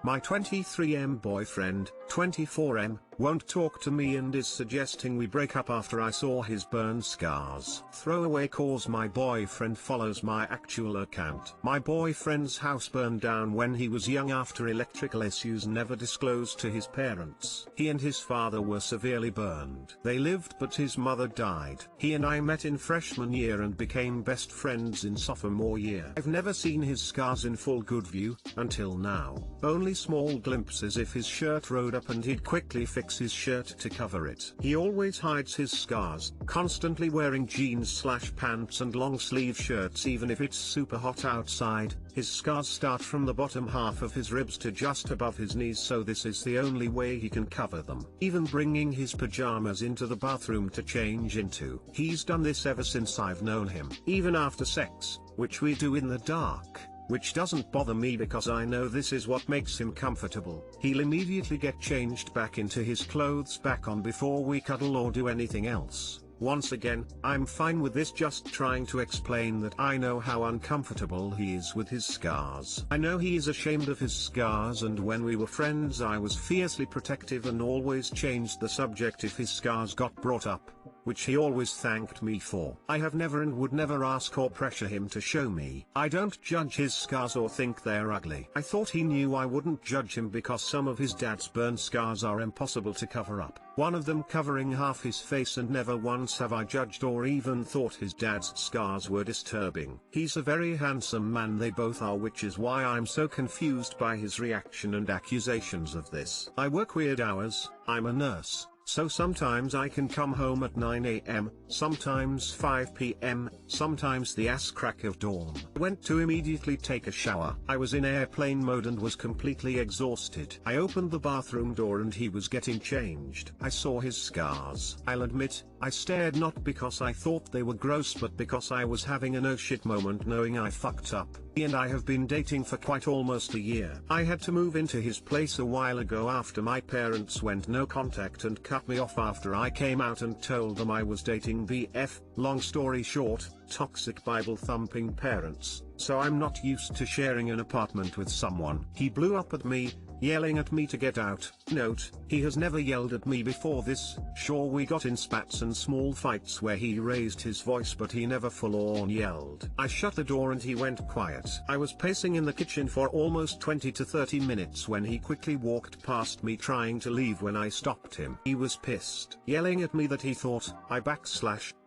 My 23M boyfriend, 24M, won't talk to me and is suggesting we break up after I saw his burn scars. Throwaway cause my boyfriend follows my actual account. My boyfriend's house burned down when he was young after electrical issues never disclosed to his parents. He and his father were severely burned. They lived but his mother died. He and I met in freshman year and became best friends in sophomore year. I've never seen his scars in full good view, until now. Only small glimpses if his shirt rode up and he'd quickly fix his shirt to cover it. He always hides his scars, constantly wearing jeans/pants and long sleeve shirts even if it's super hot outside. His scars start from the bottom half of his ribs to just above his knees, so this is the only way he can cover them. Even bringing his pajamas into the bathroom to change into. He's done this ever since I've known him. Even after sex, which we do in the dark. Which doesn't bother me because I know this is what makes him comfortable. He'll immediately get changed back into his clothes back on before we cuddle or do anything else. Once again, I'm fine with this, just trying to explain that I know how uncomfortable he is with his scars. I know he is ashamed of his scars, and when we were friends I was fiercely protective and always changed the subject if his scars got brought up, which he always thanked me for. I have never and would never ask or pressure him to show me. I don't judge his scars or think they're ugly. I thought he knew I wouldn't judge him because some of his dad's burn scars are impossible to cover up. One of them covering half his face, and never once have I judged or even thought his dad's scars were disturbing. He's a very handsome man, they both are, which is why I'm so confused by his reaction and accusations of this. I work weird hours, I'm a nurse. So sometimes I can come home at 9 AM, sometimes 5 PM, sometimes the ass crack of dawn. I went to immediately take a shower. I was in airplane mode and was completely exhausted. I opened the bathroom door and he was getting changed. I saw his scars. I'll admit, I stared not because I thought they were gross but because I was having an oh shit moment knowing I fucked up. He and I have been dating for quite almost a year. I had to move into his place a while ago after my parents went no contact and cut me off after I came out and told them I was dating BF. Long story short, toxic Bible thumping parents. So I'm not used to sharing an apartment with someone. He blew up at me, yelling at me to get out. Note, he has never yelled at me before this. Sure, we got in spats and small fights where he raised his voice, but he never full on yelled. I shut the door and he went quiet. I was pacing in the kitchen for almost 20 to 30 minutes when he quickly walked past me trying to leave. When I stopped him, he was pissed, yelling at me that he thought I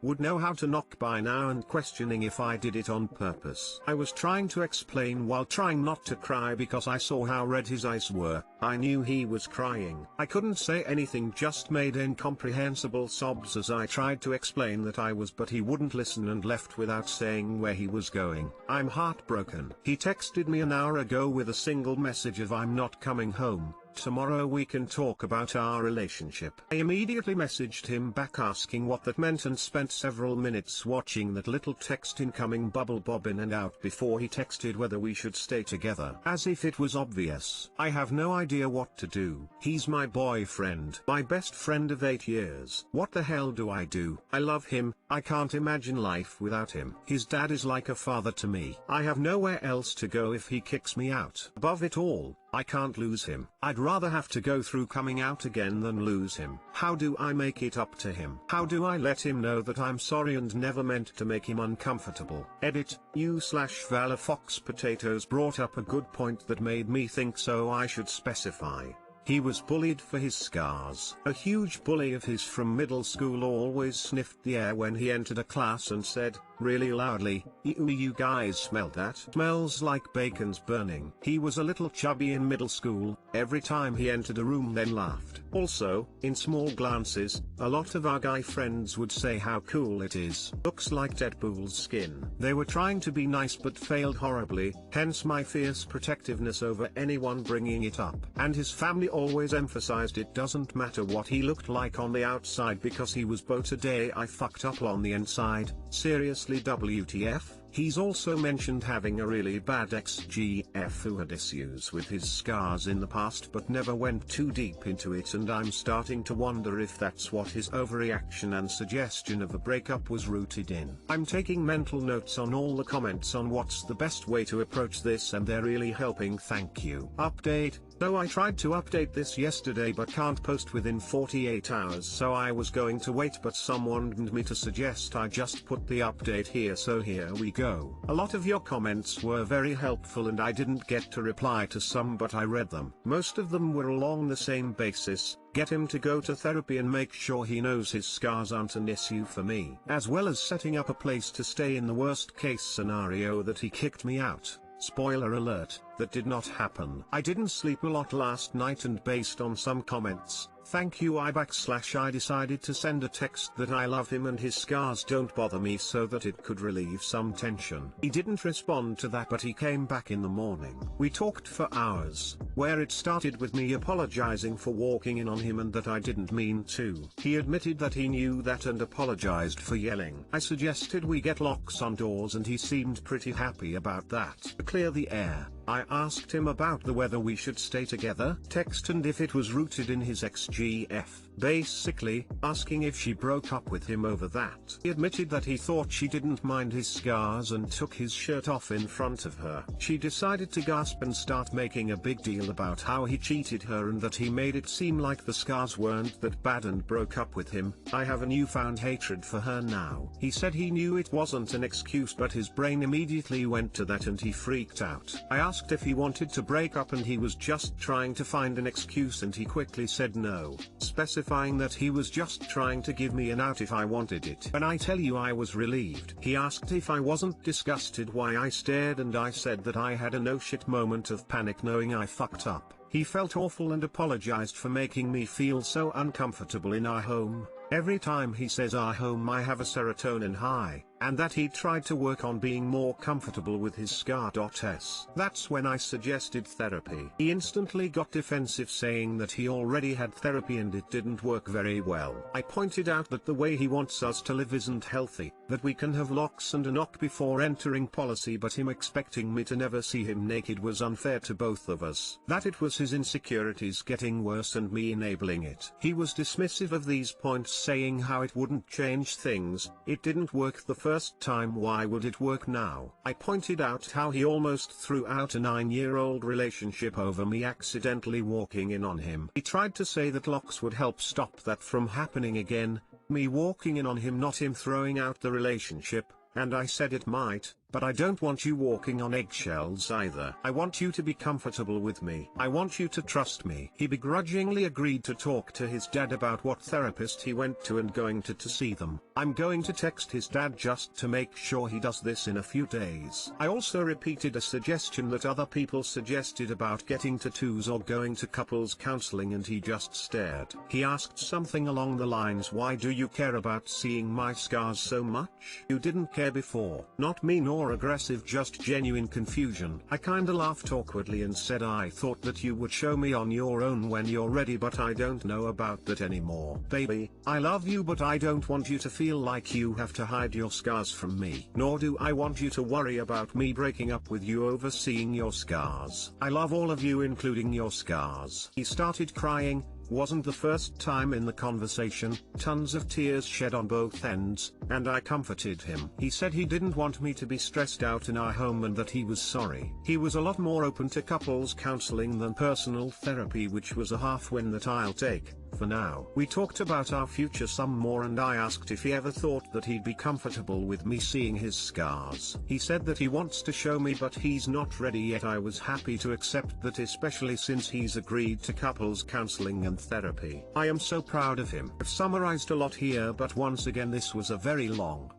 would know how to knock by now and questioning if I did it on purpose. I was trying to explain while trying not to cry because I saw how red his eyes were. I knew he was crying. I couldn't say anything, just made incomprehensible sobs as I tried to explain that I was, but he wouldn't listen and left without saying where he was going. I'm heartbroken. He texted me an hour ago with a single message of "I'm not coming home. Tomorrow we can talk about our relationship." I immediately messaged him back asking what that meant and spent several minutes watching that little text incoming bubble bob in and out before he texted whether we should stay together. As if it was obvious. I have no idea what to do. He's my boyfriend, my best friend of 8 years. What the hell do I do? I love him, I can't imagine life without him. His dad is like a father to me. I have nowhere else to go if he kicks me out. Above it all, I can't lose him. I'd rather have to go through coming out again than lose him. How do I make it up to him? How do I let him know that I'm sorry and never meant to make him uncomfortable? Edit, u/Valor Fox Potatoes brought up a good point that made me think so I should specify. He was bullied for his scars. A huge bully of his from middle school always sniffed the air when he entered a class and said, really loudly, "Ew, you guys smell that? Smells like bacon's burning." He was a little chubby in middle school. Every time he entered a room then laughed. Also, in small glances, a lot of our guy friends would say how cool it is. Looks like Deadpool's skin. They were trying to be nice but failed horribly, hence my fierce protectiveness over anyone bringing it up. And his family always emphasized it doesn't matter what he looked like on the outside because he was both a day I fucked up on the inside. Seriously, WTF? He's also mentioned having a really bad ex-GF who had issues with his scars in the past but never went too deep into it, and I'm starting to wonder if that's what his overreaction and suggestion of a breakup was rooted in. I'm taking mental notes on all the comments on what's the best way to approach this, and they're really helping, thank you. Update, So I tried to update this yesterday but can't post within 48 hours, so I was going to wait, but someone DM'd me to suggest I just put the update here, so here we go. A lot of your comments were very helpful and I didn't get to reply to some, but I read them. Most of them were along the same basis: get him to go to therapy and make sure he knows his scars aren't an issue for me, as well as setting up a place to stay in the worst case scenario that he kicked me out. Spoiler alert, that did not happen. I didn't sleep a lot last night, and based on some comments, thank you I decided to send a text that I love him and his scars don't bother me, so that it could relieve some tension. He didn't respond to that, but he came back in the morning. We talked for hours, where it started with me apologizing for walking in on him and that I didn't mean to. He admitted that he knew that and apologized for yelling. I suggested we get locks on doors and he seemed pretty happy about that. To clear the air, I asked him about the whether we should stay together text and if it was rooted in his XGF, basically asking if she broke up with him over that. He admitted that he thought she didn't mind his scars and took his shirt off in front of her. She decided to gasp and start making a big deal about how he cheated her and that he made it seem like the scars weren't that bad and broke up with him. I have a newfound hatred for her now. He said he knew it wasn't an excuse, but his brain immediately went to that and he freaked out. I asked if he wanted to break up and he was just trying to find an excuse, and he quickly said no, specifying that he was just trying to give me an out if I wanted it. When I tell you I was relieved. He asked if I wasn't disgusted why I stared, and I said that I had a no shit moment of panic knowing I fucked up. He felt awful and apologized for making me feel so uncomfortable in our home. Every time he says our home I have a serotonin high, and that he tried to work on being more comfortable with his scar.s. That's when I suggested therapy. He instantly got defensive, saying that he already had therapy and it didn't work very well. I pointed out that the way he wants us to live isn't healthy, that we can have locks and a knock before entering policy, but him expecting me to never see him naked was unfair to both of us. That it was his insecurities getting worse and me enabling it. He was dismissive of these points, saying how it wouldn't change things, it didn't work the first time, why would it work now? I pointed out how he almost threw out a 9-year-old relationship over me accidentally walking in on him. He tried to say that locks would help stop that from happening again, me walking in on him, not him throwing out the relationship, and I said it might, but I don't want you walking on eggshells either. I want you to be comfortable with me. I want you to trust me. He begrudgingly agreed to talk to his dad about what therapist he went to and going to see them. I'm going to text his dad just to make sure he does this in a few days. I also repeated a suggestion that other people suggested about getting tattoos or going to couples counseling, and he just stared. He asked something along the lines, why do you care about seeing my scars so much? You didn't care before. Not mean or aggressive, just genuine confusion. I kinda laughed awkwardly and said I thought that you would show me on your own when you're ready, but I don't know about that anymore. Baby, I love you, but I don't want you to feel like you have to hide your scars from me. Nor do I want you to worry about me breaking up with you over seeing your scars. I love all of you, including your scars. He started crying. Wasn't the first time in the conversation, tons of tears shed on both ends, and I comforted him. He said he didn't want me to be stressed out in our home and that he was sorry. He was a lot more open to couples counseling than personal therapy, which was a half win that I'll take, for now. We talked about our future some more, and I asked if he ever thought that he'd be comfortable with me seeing his scars. He said that he wants to show me, but he's not ready yet. I was happy to accept that, especially since he's agreed to couples counseling and therapy. I am so proud of him. I've summarized a lot here, but once again this was a very long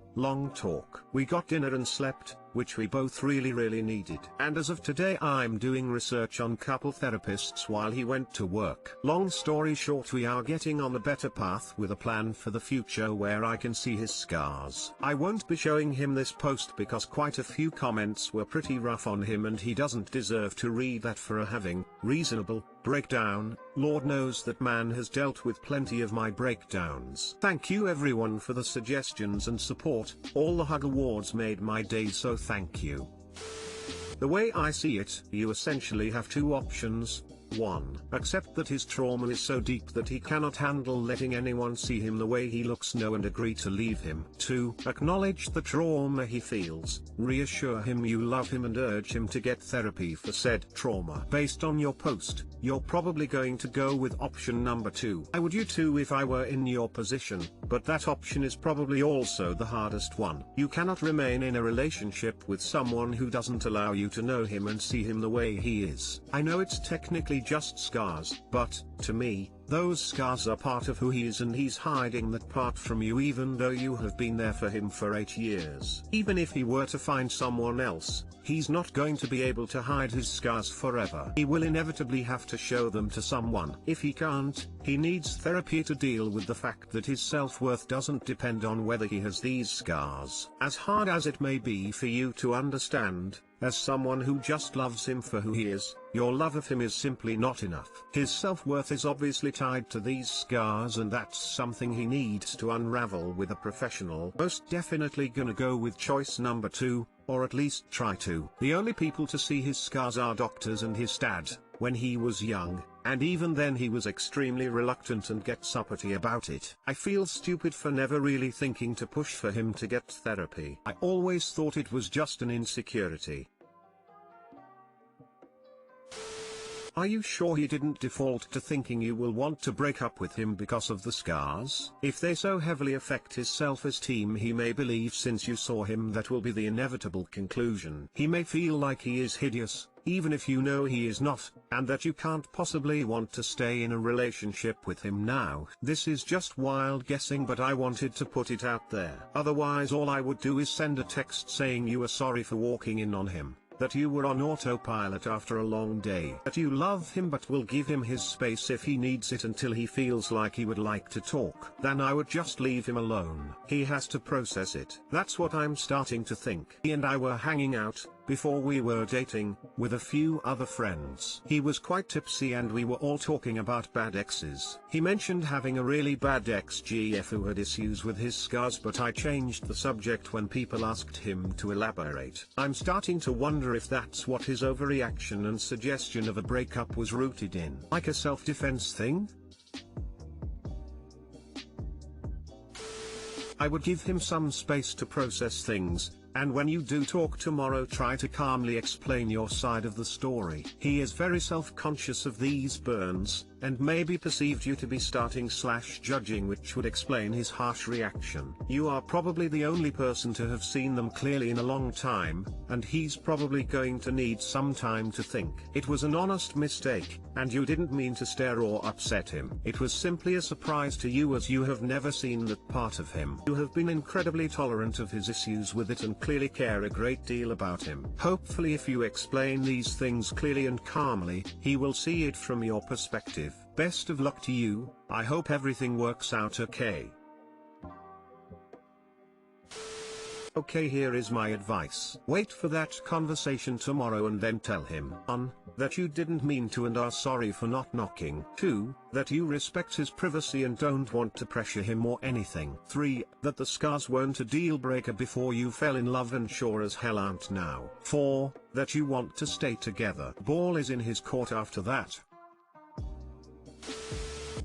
talk. We got dinner and slept, which we both really needed. And as of today I'm doing research on couple therapists while he went to work. Long story short, we are getting on a better path with a plan for the future where I can see his scars. I won't be showing him this post because quite a few comments were pretty rough on him, and he doesn't deserve to read that for a having reasonable breakdown. Lord knows that man has dealt with plenty of my breakdowns. Thank you everyone for the suggestions and support. All the hug awards made my day, so thank you. The way I see it, you essentially have two options. 1. Accept that his trauma is so deep that he cannot handle letting anyone see him the way he looks now and agree to leave him. 2. Acknowledge the trauma he feels, reassure him you love him and urge him to get therapy for said trauma. Based on your post, you're probably going to go with option number 2. I would too if I were in your position, but that option is probably also the hardest one. You cannot remain in a relationship with someone who doesn't allow you to know him and see him the way he is. I know it's technically just scars, but, to me, those scars are part of who he is and he's hiding that part from you even though you have been there for him for 8 years. Even if he were to find someone else, he's not going to be able to hide his scars forever. He will inevitably have to show them to someone. If he can't, he needs therapy to deal with the fact that his self-worth doesn't depend on whether he has these scars. As hard as it may be for you to understand, as someone who just loves him for who he is, your love of him is simply not enough. His self-worth is obviously tied to these scars and that's something he needs to unravel with a professional. Most definitely gonna go with choice number 2, or at least try to. The only people to see his scars are doctors and his dad, when he was young, and even then he was extremely reluctant and gets uppity about it. I feel stupid for never really thinking to push for him to get therapy. I always thought it was just an insecurity. Are you sure he didn't default to thinking you will want to break up with him because of the scars? If they so heavily affect his self-esteem he may believe since you saw him that will be the inevitable conclusion. He may feel like he is hideous, even if you know he is not, and that you can't possibly want to stay in a relationship with him now. This is just wild guessing but I wanted to put it out there. Otherwise all I would do is send a text saying you are sorry for walking in on him, that you were on autopilot after a long day, that you love him but will give him his space if he needs it until he feels like he would like to talk. Then I would just leave him alone. He has to process it. That's what I'm starting to think. He and I were hanging out, before we were dating, with a few other friends. He was quite tipsy and we were all talking about bad exes. He mentioned having a really bad ex-GF who had issues with his scars but I changed the subject when people asked him to elaborate. I'm starting to wonder if that's what his overreaction and suggestion of a breakup was rooted in. Like a self-defense thing? I would give him some space to process things, and when you do talk tomorrow try to calmly explain your side of the story. He is very self-conscious of these burns, and maybe perceived you to be starting/judging, which would explain his harsh reaction. You are probably the only person to have seen them clearly in a long time, and he's probably going to need some time to think. It was an honest mistake, and you didn't mean to stare or upset him. It was simply a surprise to you as you have never seen that part of him. You have been incredibly tolerant of his issues with it and clearly care a great deal about him. Hopefully if you explain these things clearly and calmly, he will see it from your perspective. Best of luck to you, I hope everything works out okay. Okay, here is my advice. Wait for that conversation tomorrow and then tell him 1. That you didn't mean to and are sorry for not knocking. 2. That you respect his privacy and don't want to pressure him or anything. 3. That the scars weren't a deal breaker before you fell in love and sure as hell aren't now. 4. That you want to stay together. Ball is in his court after that.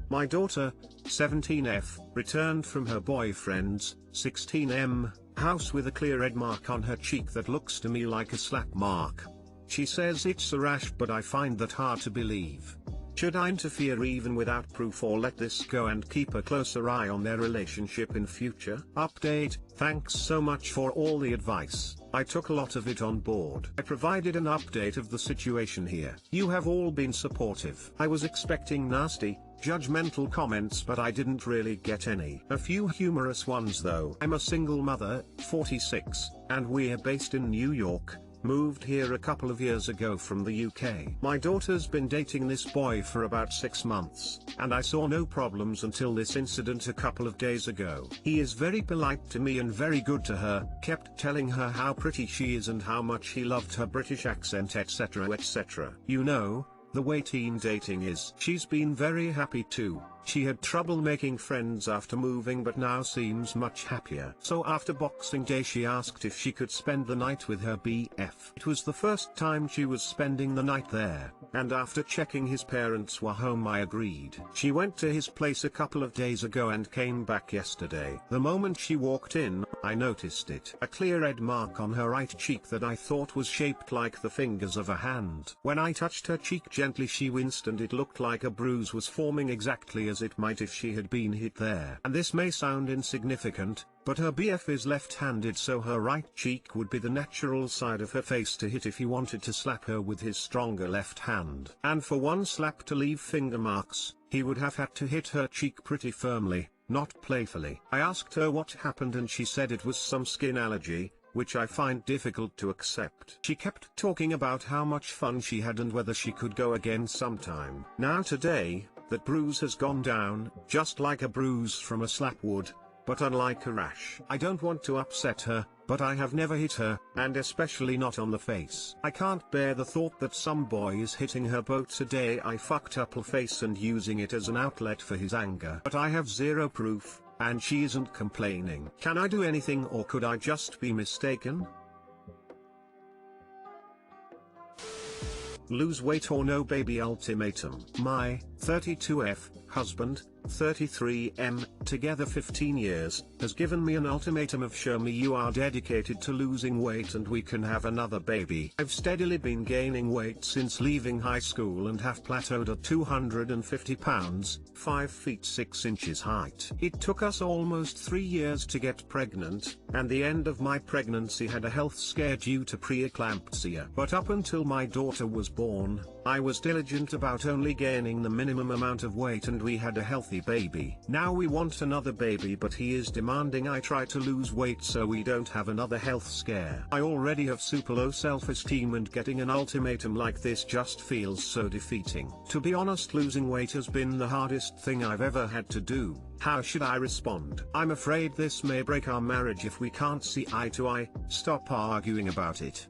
My daughter, 17F, returned from her boyfriend's, 16M, house with a clear red mark on her cheek that looks to me like a slap mark. She says it's a rash but I find that hard to believe. Should I interfere even without proof or let this go and keep a closer eye on their relationship in future? Update, thanks so much for all the advice. I took a lot of it on board. I provided an update of the situation here. You have all been supportive. I was expecting nasty, judgmental comments but I didn't really get any. A few humorous ones though. I'm a single mother, 46, and we're based in New York. Moved here a couple of years ago from the UK. My daughter's been dating this boy for about 6 months, and I saw no problems until this incident a couple of days ago. He is very polite to me and very good to her, kept telling her how pretty she is and how much he loved her British accent, etc, etc. You know, the way teen dating is. She's been very happy too. She had trouble making friends after moving but now seems much happier. So after Boxing Day she asked if she could spend the night with her BF. It was the first time she was spending the night there, and after checking his parents were home I agreed. She went to his place a couple of days ago and came back yesterday. The moment she walked in, I noticed it. A clear red mark on her right cheek that I thought was shaped like the fingers of a hand. When I touched her cheek gently she winced and it looked like a bruise was forming exactly as it might if she had been hit there. And this may sound insignificant, but her BF is left-handed, so her right cheek would be the natural side of her face to hit if he wanted to slap her with his stronger left hand. And for one slap to leave finger marks, he would have had to hit her cheek pretty firmly, not playfully. I asked her what happened and she said it was some skin allergy, which I find difficult to accept. She kept talking about how much fun she had and whether she could go again sometime. Now today, that bruise has gone down, just like a bruise from a slap would, but unlike a rash. I don't want to upset her, but I have never hit her, and especially not on the face. I can't bear the thought that some boy is hitting her both today. I fucked up her face and using it as an outlet for his anger. But I have zero proof, and she isn't complaining. Can I do anything or could I just be mistaken? Lose weight or no baby ultimatum. My 32F husband, 33M, together 15 years, has given me an ultimatum of show me you are dedicated to losing weight and we can have another baby. I've steadily been gaining weight since leaving high school and have plateaued at 250 pounds, 5 feet 6 inches height. It took us almost 3 years to get pregnant, and the end of my pregnancy had a health scare due to preeclampsia. But up until my daughter was born, I was diligent about only gaining the minimum amount of weight and we had a healthy baby. Now we want another baby but he is demanding I try to lose weight so we don't have another health scare. I already have super low self-esteem and getting an ultimatum like this just feels so defeating. To be honest, losing weight has been the hardest thing I've ever had to do. How should I respond? I'm afraid this may break our marriage if we can't see eye to eye. Stop arguing about it.